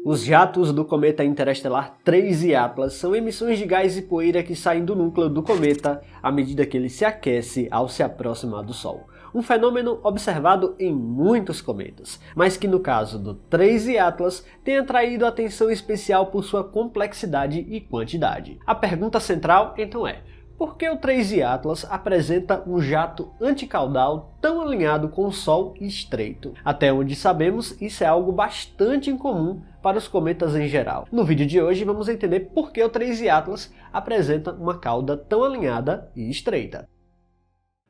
Os jatos do cometa interestelar 3I Atlas são emissões de gás e poeira que saem do núcleo do cometa à medida que ele se aquece ao se aproximar do Sol. Um fenômeno observado em muitos cometas, mas que no caso do 3I Atlas tem atraído atenção especial por sua complexidade e quantidade. A pergunta central então é: por que o 3I Atlas apresenta um jato anticaudal tão alinhado com o Sol e estreito? Até onde sabemos, isso é algo bastante incomum para os cometas em geral. No vídeo de hoje vamos entender por que o 3I Atlas apresenta uma cauda tão alinhada e estreita.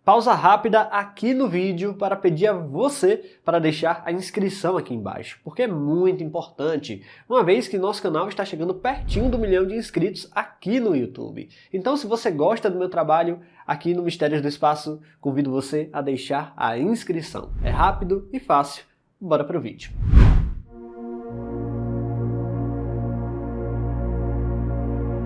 Pausa rápida aqui no vídeo para pedir a você para deixar a inscrição aqui embaixo, porque é muito importante, uma vez que nosso canal está chegando pertinho do 1 milhão de inscritos aqui no YouTube. Então, se você gosta do meu trabalho aqui no Mistérios do Espaço, convido você a deixar a inscrição. É rápido e fácil. Bora pro vídeo.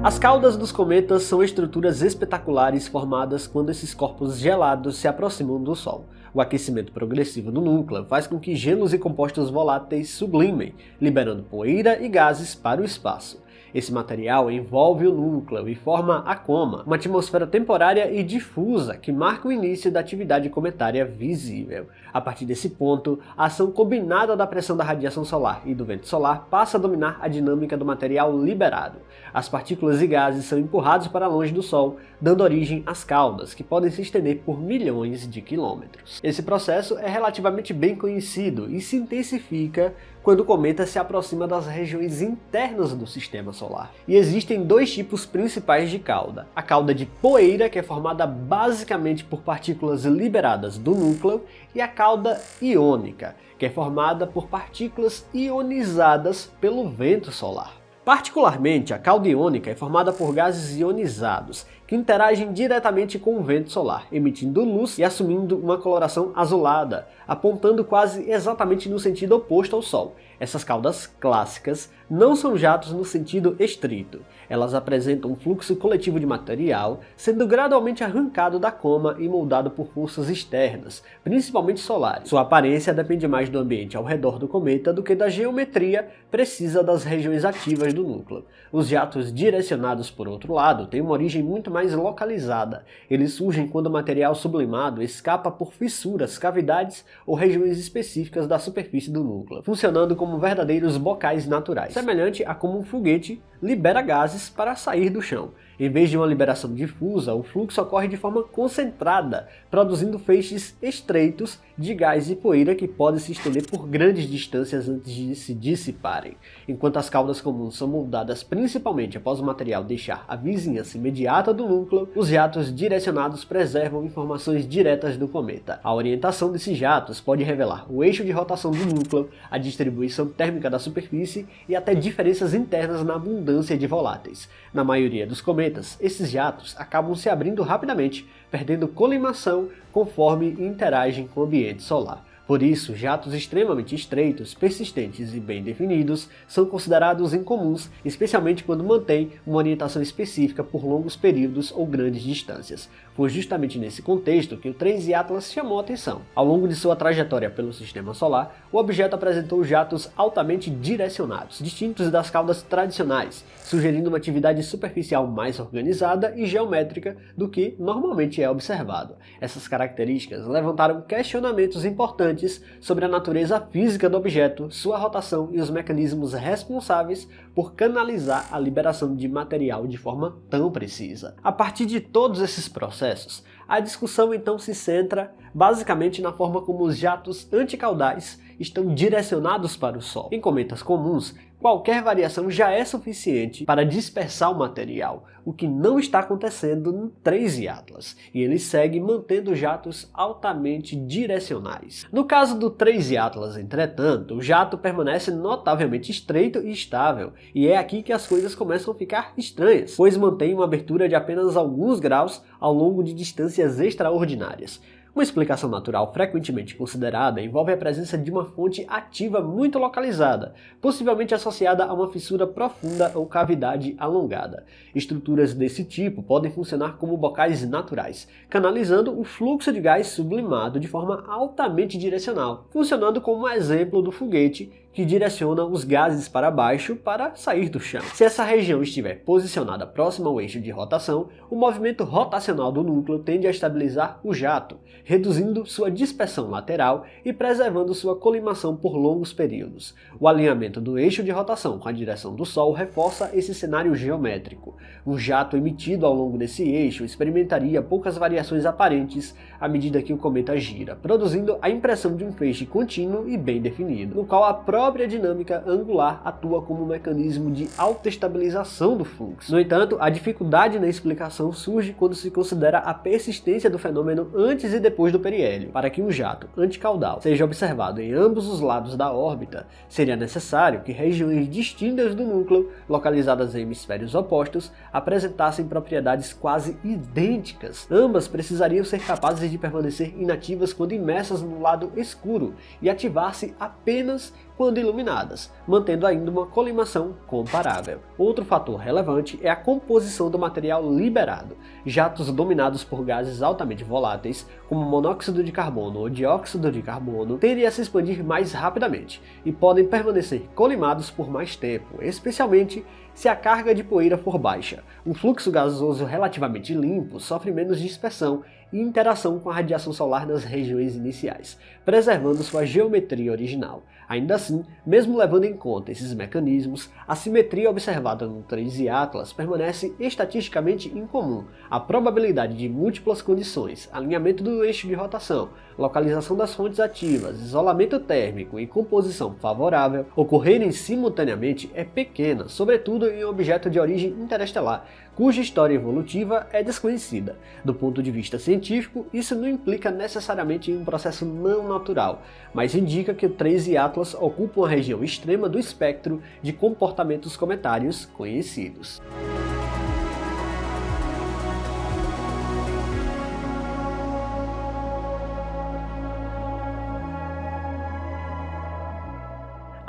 As caudas dos cometas são estruturas espetaculares formadas quando esses corpos gelados se aproximam do Sol. O aquecimento progressivo do núcleo faz com que gelos e compostos voláteis sublimem, liberando poeira e gases para o espaço. Esse material envolve o núcleo e forma a coma, uma atmosfera temporária e difusa que marca o início da atividade cometária visível. A partir desse ponto, a ação combinada da pressão da radiação solar e do vento solar passa a dominar a dinâmica do material liberado. As partículas e gases são empurrados para longe do Sol, dando origem às caudas, que podem se estender por milhões de quilômetros. Esse processo é relativamente bem conhecido e se intensifica quando o cometa se aproxima das regiões internas do sistema solar. E existem dois tipos principais de cauda. A cauda de poeira, que é formada basicamente por partículas liberadas do núcleo, e a cauda iônica, que é formada por partículas ionizadas pelo vento solar. Particularmente, a cauda iônica é formada por gases ionizados, que interagem diretamente com o vento solar, emitindo luz e assumindo uma coloração azulada, apontando quase exatamente no sentido oposto ao Sol. Essas caudas clássicas não são jatos no sentido estrito. Elas apresentam um fluxo coletivo de material, sendo gradualmente arrancado da coma e moldado por forças externas, principalmente solares. Sua aparência depende mais do ambiente ao redor do cometa do que da geometria precisa das regiões ativas do núcleo. Os jatos direcionados, por outro lado, têm uma origem muito mais localizada. Eles surgem quando o material sublimado escapa por fissuras, cavidades ou regiões específicas da superfície do núcleo, funcionando como verdadeiros bocais naturais, semelhante a como um foguete libera gases para sair do chão. Em vez de uma liberação difusa, o fluxo ocorre de forma concentrada, produzindo feixes estreitos de gás e poeira que podem se estender por grandes distâncias antes de se dissiparem. Enquanto as caudas comuns são moldadas principalmente após o material deixar a vizinhança imediata do núcleo, os jatos direcionados preservam informações diretas do cometa. A orientação desses jatos pode revelar o eixo de rotação do núcleo, a distribuição térmica da superfície e até diferenças internas na abundância de voláteis. Na maioria dos cometas, esses jatos acabam se abrindo rapidamente, perdendo colimação conforme interagem com o ambiente solar. Por isso, jatos extremamente estreitos, persistentes e bem definidos são considerados incomuns, especialmente quando mantêm uma orientação específica por longos períodos ou grandes distâncias. Foi justamente nesse contexto que o 3I Atlas chamou a atenção. Ao longo de sua trajetória pelo sistema solar, o objeto apresentou jatos altamente direcionados, distintos das caudas tradicionais, sugerindo uma atividade superficial mais organizada e geométrica do que normalmente é observado. Essas características levantaram questionamentos importantes sobre a natureza física do objeto, sua rotação e os mecanismos responsáveis por canalizar a liberação de material de forma tão precisa. A partir de todos esses processos, a discussão então se centra basicamente na forma como os jatos anticaudais estão direcionados para o Sol. Em cometas comuns, qualquer variação já é suficiente para dispersar o material, o que não está acontecendo no 3I Atlas, e ele segue mantendo jatos altamente direcionais. No caso do 3I Atlas, entretanto, o jato permanece notavelmente estreito e estável, e é aqui que as coisas começam a ficar estranhas, pois mantém uma abertura de apenas alguns graus ao longo de distâncias extraordinárias. Uma explicação natural frequentemente considerada envolve a presença de uma fonte ativa muito localizada, possivelmente associada a uma fissura profunda ou cavidade alongada. Estruturas desse tipo podem funcionar como bocais naturais, canalizando o fluxo de gás sublimado de forma altamente direcional, funcionando como um exemplo do foguete que direciona os gases para baixo para sair do chão. Se essa região estiver posicionada próxima ao eixo de rotação, o movimento rotacional do núcleo tende a estabilizar o jato, reduzindo sua dispersão lateral e preservando sua colimação por longos períodos. O alinhamento do eixo de rotação com a direção do Sol reforça esse cenário geométrico. O jato emitido ao longo desse eixo experimentaria poucas variações aparentes à medida que o cometa gira, produzindo a impressão de um feixe contínuo e bem definido, no qual a própria dinâmica angular atua como um mecanismo de autoestabilização do fluxo. No entanto, a dificuldade na explicação surge quando se considera a persistência do fenômeno antes e depois do periélio. Para que um jato anticaudal seja observado em ambos os lados da órbita, seria necessário que regiões distintas do núcleo, localizadas em hemisférios opostos, apresentassem propriedades quase idênticas. Ambas precisariam ser capazes de permanecer inativas quando imersas no lado escuro e ativar-se apenas quando iluminadas, mantendo ainda uma colimação comparável. Outro fator relevante é a composição do material liberado. Jatos dominados por gases altamente voláteis, como monóxido de carbono ou dióxido de carbono, tendem a se expandir mais rapidamente e podem permanecer colimados por mais tempo, especialmente se a carga de poeira for baixa. Um fluxo gasoso relativamente limpo sofre menos dispersão e interação com a radiação solar nas regiões iniciais, preservando sua geometria original. Ainda assim, mesmo levando em conta esses mecanismos, a simetria observada no 3I Atlas permanece estatisticamente incomum. A probabilidade de múltiplas condições, alinhamento do eixo de rotação, localização das fontes ativas, isolamento térmico e composição favorável ocorrerem simultaneamente é pequena, sobretudo em um objeto de origem interestelar, cuja história evolutiva é desconhecida. Do ponto de vista científico, isso não implica necessariamente um processo não natural, mas indica que o 3I Atlas ocupa uma região extrema do espectro de comportamentos cometários conhecidos.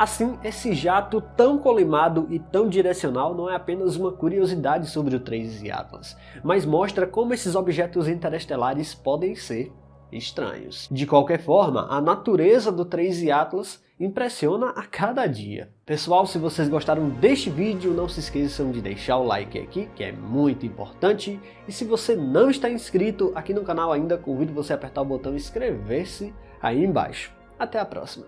Assim, esse jato tão colimado e tão direcional não é apenas uma curiosidade sobre o 3I Atlas, mas mostra como esses objetos interestelares podem ser estranhos. De qualquer forma, a natureza do 3I Atlas impressiona a cada dia. Pessoal, se vocês gostaram deste vídeo, não se esqueçam de deixar o like aqui, que é muito importante. E se você não está inscrito aqui no canal ainda, convido você a apertar o botão inscrever-se aí embaixo. Até a próxima!